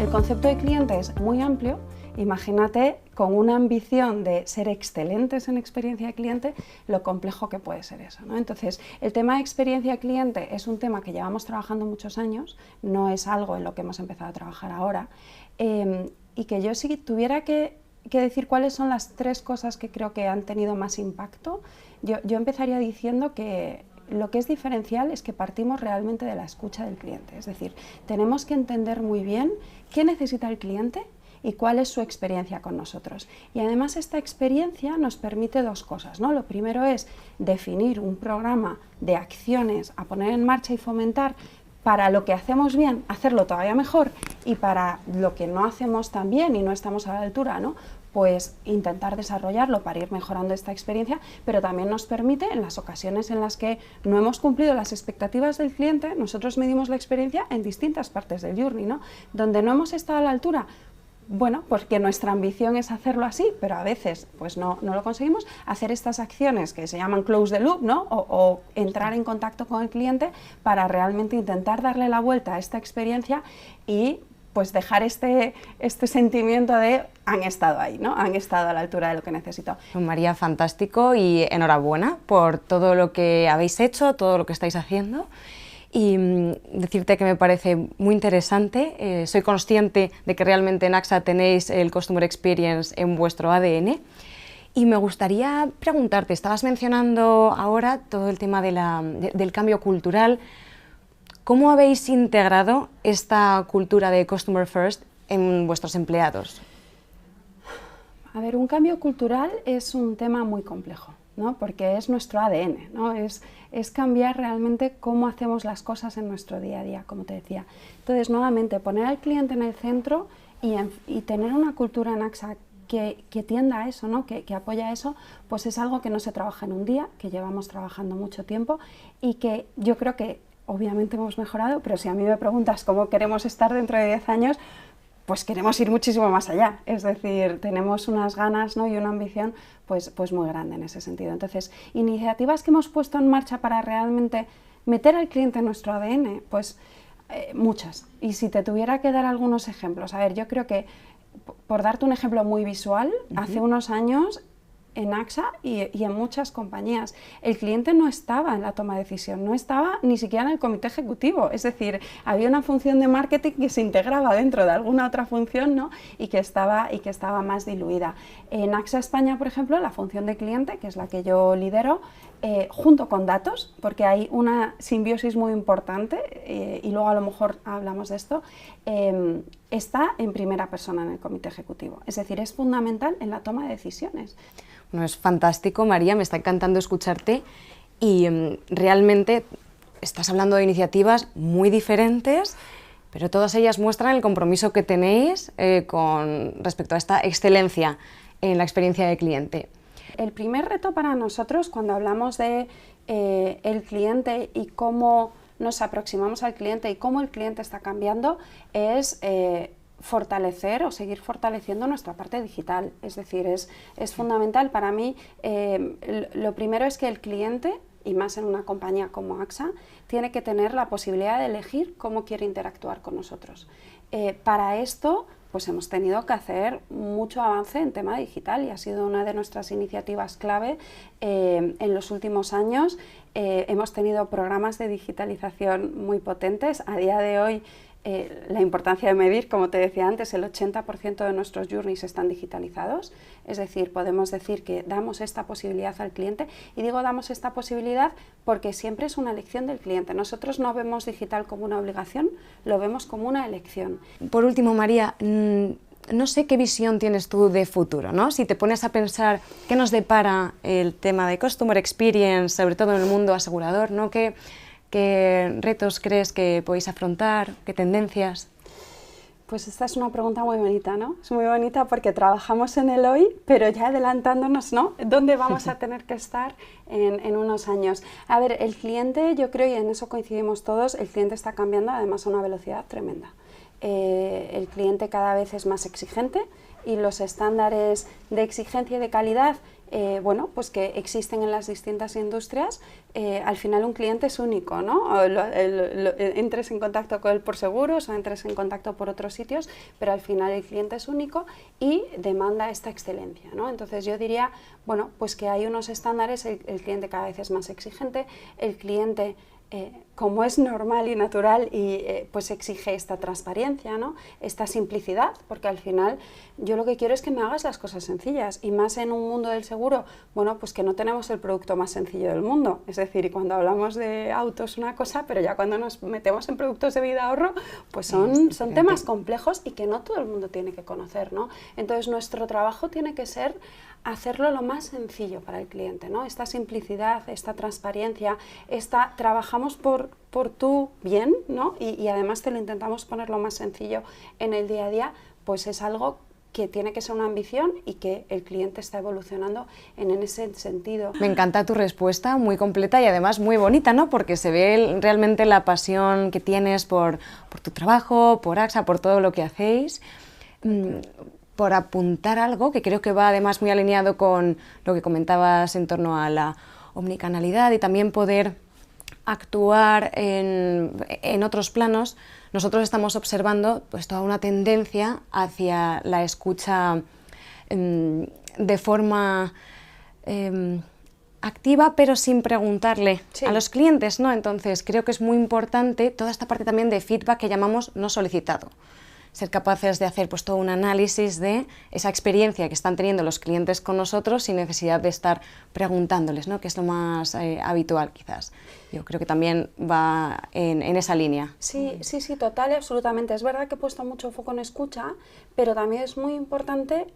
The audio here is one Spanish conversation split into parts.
el concepto de cliente es muy amplio. Imagínate con una ambición de ser excelentes en experiencia de cliente, lo complejo que puede ser eso, ¿no? Entonces, el tema de experiencia de cliente es un tema que llevamos trabajando muchos años, no es algo en lo que hemos empezado a trabajar ahora, y que yo si tuviera que decir cuáles son las 3 cosas que creo que han tenido más impacto, yo empezaría diciendo que lo que es diferencial es que partimos realmente de la escucha del cliente, es decir, tenemos que entender muy bien qué necesita el cliente y cuál es su experiencia con nosotros. Y además esta experiencia nos permite 2 cosas, ¿no? Lo primero es definir un programa de acciones a poner en marcha y fomentar para lo que hacemos bien, hacerlo todavía mejor, y para lo que no hacemos tan bien y no estamos a la altura, ¿no? Pues intentar desarrollarlo para ir mejorando esta experiencia, pero también nos permite, en las ocasiones en las que no hemos cumplido las expectativas del cliente, nosotros medimos la experiencia en distintas partes del journey, ¿no? Donde no hemos estado a la altura, bueno, porque nuestra ambición es hacerlo así, pero a veces pues no lo conseguimos, hacer estas acciones que se llaman close the loop, ¿no? o entrar en contacto con el cliente para realmente intentar darle la vuelta a esta experiencia y pues dejar este sentimiento de han estado ahí, ¿no? Han estado a la altura de lo que necesito. María, fantástico y enhorabuena por todo lo que habéis hecho, todo lo que estáis haciendo. Y decirte que me parece muy interesante, soy consciente de que realmente en AXA tenéis el Customer Experience en vuestro ADN y me gustaría preguntarte, estabas mencionando ahora todo el tema del cambio cultural, ¿cómo habéis integrado esta cultura de Customer First en vuestros empleados? A ver, un cambio cultural es un tema muy complejo, ¿no? Porque es nuestro ADN, ¿no? Es cambiar realmente cómo hacemos las cosas en nuestro día a día, como te decía. Entonces, nuevamente, poner al cliente en el centro y tener una cultura en AXA que tienda a eso, ¿no? que apoya eso, pues es algo que no se trabaja en un día, que llevamos trabajando mucho tiempo y que yo creo que obviamente hemos mejorado, pero si a mí me preguntas cómo queremos estar dentro de 10 años, pues queremos ir muchísimo más allá, es decir, tenemos unas ganas, ¿no? y una ambición pues muy grande en ese sentido. Entonces, iniciativas que hemos puesto en marcha para realmente meter al cliente en nuestro ADN, pues muchas. Y si te tuviera que dar algunos ejemplos, a ver, yo creo que, por darte un ejemplo muy visual, hace unos años en AXA y en muchas compañías, el cliente no estaba en la toma de decisión, no estaba ni siquiera en el comité ejecutivo, es decir, había una función de marketing que se integraba dentro de alguna otra función, ¿no? y que estaba más diluida. En AXA España, por ejemplo, la función de cliente, que es la que yo lidero, junto con datos, porque hay una simbiosis muy importante, y luego a lo mejor hablamos de esto, está en primera persona en el comité ejecutivo, es decir, es fundamental en la toma de decisiones. Bueno, es fantástico, María, me está encantando escucharte y realmente estás hablando de iniciativas muy diferentes, pero todas ellas muestran el compromiso que tenéis con respecto a esta excelencia en la experiencia de cliente. El primer reto para nosotros cuando hablamos de el cliente y cómo nos aproximamos al cliente y cómo el cliente está cambiando es fortalecer o seguir fortaleciendo nuestra parte digital. Es decir, es fundamental para mí. Lo primero es que el cliente, y más en una compañía como AXA, tiene que tener la posibilidad de elegir cómo quiere interactuar con nosotros. Para esto, pues hemos tenido que hacer mucho avance en tema digital y ha sido una de nuestras iniciativas clave en los últimos años. Hemos tenido programas de digitalización muy potentes. A día de hoy, la importancia de medir, como te decía antes, el 80% de nuestros journeys están digitalizados, es decir, podemos decir que damos esta posibilidad al cliente, y digo damos esta posibilidad porque siempre es una elección del cliente. Nosotros no vemos digital como una obligación, lo vemos como una elección. Por último, María, no sé qué visión tienes tú de futuro, ¿no? Si te pones a pensar qué nos depara el tema de Customer Experience, sobre todo en el mundo asegurador, ¿no? ¿Qué retos crees que podéis afrontar? ¿Qué tendencias? Pues esta es una pregunta muy bonita, ¿no? Es muy bonita porque trabajamos en el hoy, pero ya adelantándonos, ¿no? ¿Dónde vamos a tener que estar en unos años? A ver, el cliente, yo creo, y en eso coincidimos todos, el cliente está cambiando además a una velocidad tremenda. El cliente cada vez es más exigente y los estándares de exigencia y de calidad bueno, pues que existen en las distintas industrias. Al final un cliente es único, ¿no? Entres en contacto con él por seguros o entres en contacto por otros sitios, pero al final el cliente es único y demanda esta excelencia, ¿no? Entonces yo diría, bueno, pues que hay unos estándares, el cliente cada vez es más exigente, el cliente como es normal y natural, y pues exige esta transparencia, ¿no? Esta simplicidad, porque al final yo lo que quiero es que me hagas las cosas sencillas, y más en un mundo del seguro, bueno, pues que no tenemos el producto más sencillo del mundo, es decir, y cuando hablamos de autos una cosa, pero ya cuando nos metemos en productos de vida ahorro, pues son temas complejos y que no todo el mundo tiene que conocer, ¿no? Entonces nuestro trabajo tiene que ser hacerlo lo más sencillo para el cliente, ¿no? Esta simplicidad, esta transparencia, trabajamos por tu bien, ¿no? Y además te lo intentamos poner lo más sencillo en el día a día, pues es algo que tiene que ser una ambición y que el cliente está evolucionando en ese sentido. Me encanta tu respuesta, muy completa y además muy bonita, ¿no? Porque se ve realmente la pasión que tienes por tu trabajo, por AXA, por todo lo que hacéis. Por apuntar algo que creo que va además muy alineado con lo que comentabas en torno a la omnicanalidad y también poder actuar en otros planos, nosotros estamos observando pues toda una tendencia hacia la escucha de forma activa, pero sin preguntarle a los clientes, ¿no? Entonces creo que es muy importante toda esta parte también de feedback que llamamos no solicitado. Ser capaces de hacer pues todo un análisis de esa experiencia que están teniendo los clientes con nosotros sin necesidad de estar preguntándoles, ¿no? Que es lo más habitual quizás. Yo creo que también va en esa línea. Sí, total y absolutamente. Es verdad que he puesto mucho foco en escucha, pero también es muy importante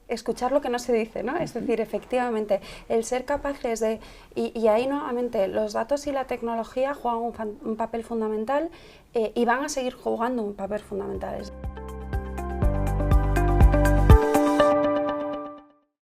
escuchar lo que no se dice, ¿no? Es decir, efectivamente, el ser capaces de... Y ahí nuevamente, los datos y la tecnología juegan un papel fundamental y van a seguir jugando un papel fundamental.